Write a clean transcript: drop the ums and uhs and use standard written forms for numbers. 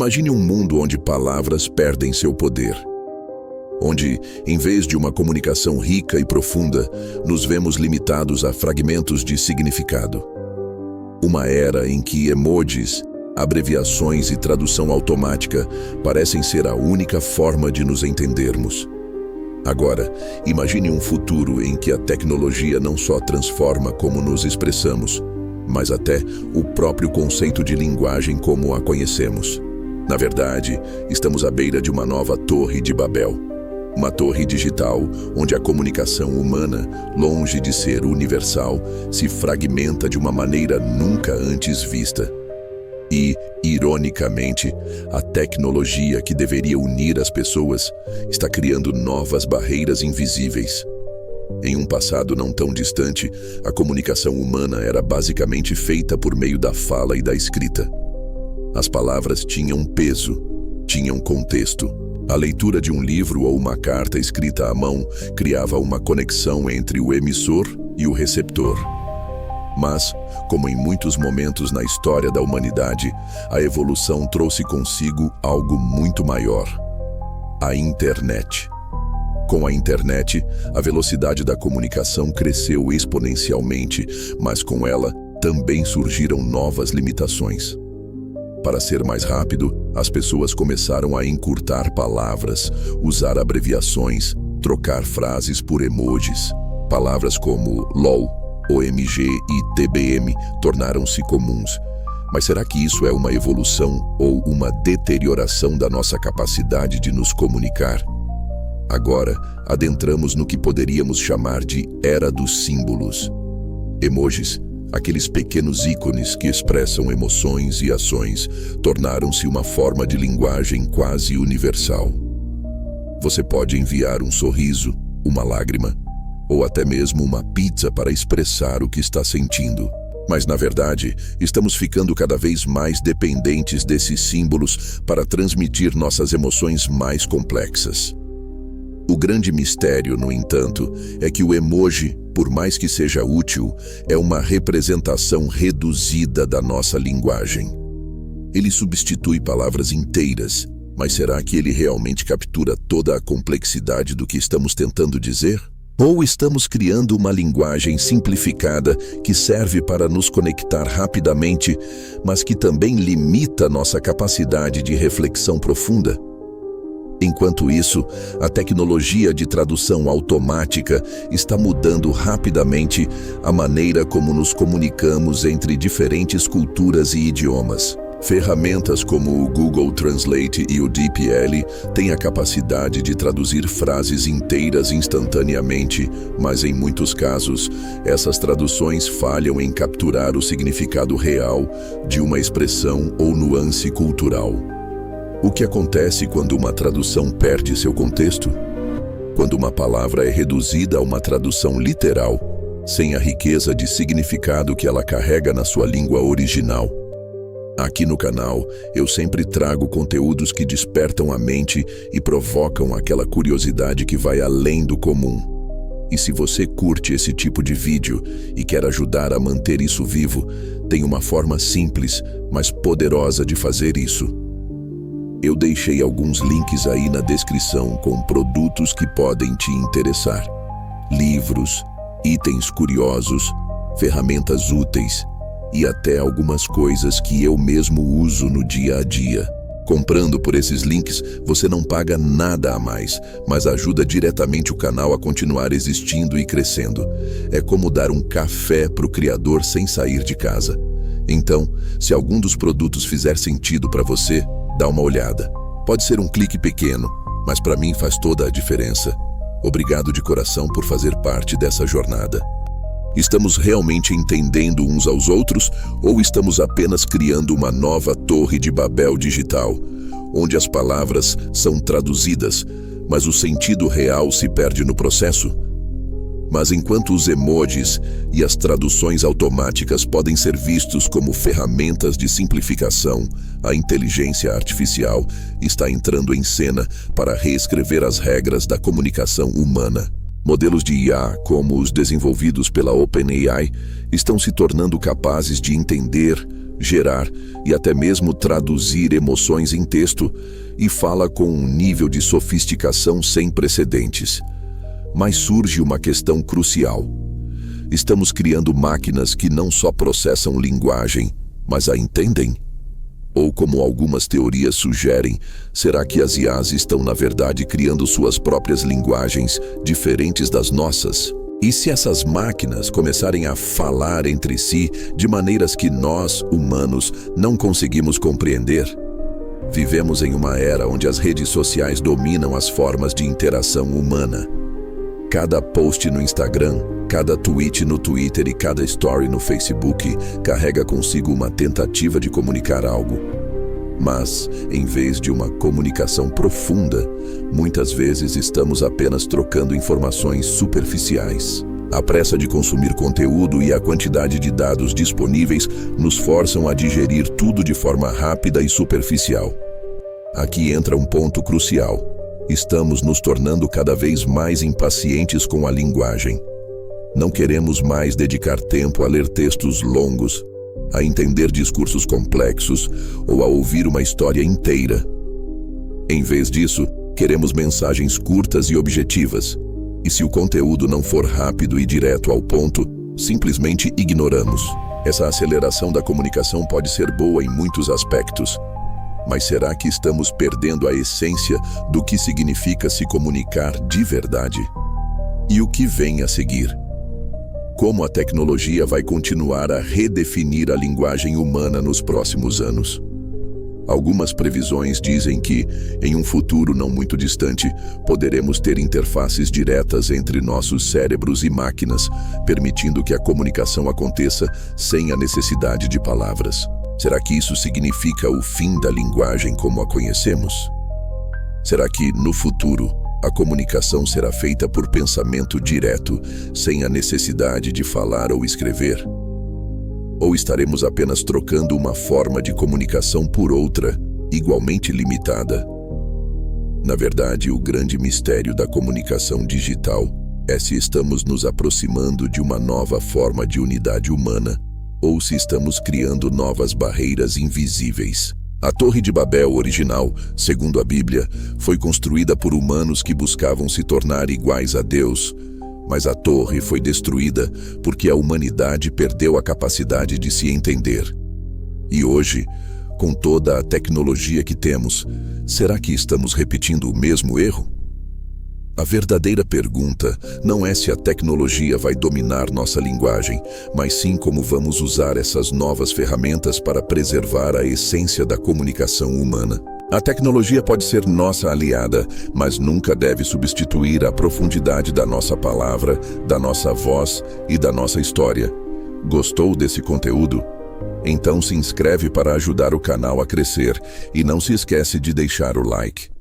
Imagine um mundo onde palavras perdem seu poder. Onde, em vez de uma comunicação rica e profunda, nos vemos limitados a fragmentos de significado. Uma era em que emojis, abreviações e tradução automática parecem ser a única forma de nos entendermos. Agora, imagine um futuro em que a tecnologia não só transforma como nos expressamos, mas até o próprio conceito de linguagem como a conhecemos. Na verdade, estamos à beira de uma nova Torre de Babel. Uma torre digital onde a comunicação humana, longe de ser universal, se fragmenta de uma maneira nunca antes vista. E, ironicamente, a tecnologia que deveria unir as pessoas está criando novas barreiras invisíveis. Em um passado não tão distante, a comunicação humana era basicamente feita por meio da fala e da escrita. As palavras tinham peso, tinham contexto. A leitura de um livro ou uma carta escrita à mão criava uma conexão entre o emissor e o receptor. Mas, como em muitos momentos na história da humanidade, a evolução trouxe consigo algo muito maior: a internet. Com a internet, a velocidade da comunicação cresceu exponencialmente, mas com ela também surgiram novas limitações. Para ser mais rápido, as pessoas começaram a encurtar palavras, usar abreviações, trocar frases por emojis. Palavras como LOL, OMG e TBM tornaram-se comuns. Mas será que isso é uma evolução ou uma deterioração da nossa capacidade de nos comunicar? Agora, adentramos no que poderíamos chamar de Era dos Símbolos. Emojis, aqueles pequenos ícones que expressam emoções e ações, tornaram-se uma forma de linguagem quase universal. Você pode enviar um sorriso, uma lágrima, ou até mesmo uma pizza para expressar o que está sentindo. Mas, na verdade, estamos ficando cada vez mais dependentes desses símbolos para transmitir nossas emoções mais complexas. O grande mistério, no entanto, é que o emoji, por mais que seja útil, é uma representação reduzida da nossa linguagem. Ele substitui palavras inteiras, mas será que ele realmente captura toda a complexidade do que estamos tentando dizer? Ou estamos criando uma linguagem simplificada que serve para nos conectar rapidamente, mas que também limita nossa capacidade de reflexão profunda? Enquanto isso, a tecnologia de tradução automática está mudando rapidamente a maneira como nos comunicamos entre diferentes culturas e idiomas. Ferramentas como o Google Translate e o DeepL têm a capacidade de traduzir frases inteiras instantaneamente, mas em muitos casos, essas traduções falham em capturar o significado real de uma expressão ou nuance cultural. O que acontece quando uma tradução perde seu contexto? Quando uma palavra é reduzida a uma tradução literal, sem a riqueza de significado que ela carrega na sua língua original. Aqui no canal, eu sempre trago conteúdos que despertam a mente e provocam aquela curiosidade que vai além do comum. E se você curte esse tipo de vídeo e quer ajudar a manter isso vivo, tem uma forma simples, mas poderosa de fazer isso. Eu deixei alguns links aí na descrição com produtos que podem te interessar. Livros, itens curiosos, ferramentas úteis e até algumas coisas que eu mesmo uso no dia a dia. Comprando por esses links, você não paga nada a mais, mas ajuda diretamente o canal a continuar existindo e crescendo. É como dar um café para o criador sem sair de casa. Então, se algum dos produtos fizer sentido para você, dá uma olhada. Pode ser um clique pequeno, mas para mim faz toda a diferença. Obrigado de coração por fazer parte dessa jornada. Estamos realmente entendendo uns aos outros ou estamos apenas criando uma nova Torre de Babel digital, onde as palavras são traduzidas, mas o sentido real se perde no processo? Mas enquanto os emojis e as traduções automáticas podem ser vistos como ferramentas de simplificação, a inteligência artificial está entrando em cena para reescrever as regras da comunicação humana. Modelos de IA, como os desenvolvidos pela OpenAI, estão se tornando capazes de entender, gerar e até mesmo traduzir emoções em texto, e fala com um nível de sofisticação sem precedentes. Mas surge uma questão crucial. Estamos criando máquinas que não só processam linguagem, mas a entendem? Ou, como algumas teorias sugerem, será que as IAs estão, na verdade, criando suas próprias linguagens diferentes das nossas? E se essas máquinas começarem a falar entre si de maneiras que nós, humanos, não conseguimos compreender? Vivemos em uma era onde as redes sociais dominam as formas de interação humana. Cada post no Instagram, cada tweet no Twitter e cada story no Facebook carrega consigo uma tentativa de comunicar algo. Mas, em vez de uma comunicação profunda, muitas vezes estamos apenas trocando informações superficiais. A pressa de consumir conteúdo e a quantidade de dados disponíveis nos forçam a digerir tudo de forma rápida e superficial. Aqui entra um ponto crucial. Estamos nos tornando cada vez mais impacientes com a linguagem. Não queremos mais dedicar tempo a ler textos longos, a entender discursos complexos ou a ouvir uma história inteira. Em vez disso, queremos mensagens curtas e objetivas. E se o conteúdo não for rápido e direto ao ponto, simplesmente ignoramos. Essa aceleração da comunicação pode ser boa em muitos aspectos. Mas será que estamos perdendo a essência do que significa se comunicar de verdade? E o que vem a seguir? Como a tecnologia vai continuar a redefinir a linguagem humana nos próximos anos? Algumas previsões dizem que, em um futuro não muito distante, poderemos ter interfaces diretas entre nossos cérebros e máquinas, permitindo que a comunicação aconteça sem a necessidade de palavras. Será que isso significa o fim da linguagem como a conhecemos? Será que, no futuro, a comunicação será feita por pensamento direto, sem a necessidade de falar ou escrever? Ou estaremos apenas trocando uma forma de comunicação por outra, igualmente limitada? Na verdade, o grande mistério da comunicação digital é se estamos nos aproximando de uma nova forma de unidade humana, ou se estamos criando novas barreiras invisíveis. A Torre de Babel original, segundo a Bíblia, foi construída por humanos que buscavam se tornar iguais a Deus, mas a torre foi destruída porque a humanidade perdeu a capacidade de se entender. E hoje, com toda a tecnologia que temos, será que estamos repetindo o mesmo erro? A verdadeira pergunta não é se a tecnologia vai dominar nossa linguagem, mas sim como vamos usar essas novas ferramentas para preservar a essência da comunicação humana. A tecnologia pode ser nossa aliada, mas nunca deve substituir a profundidade da nossa palavra, da nossa voz e da nossa história. Gostou desse conteúdo? Então se inscreve para ajudar o canal a crescer e não se esquece de deixar o like.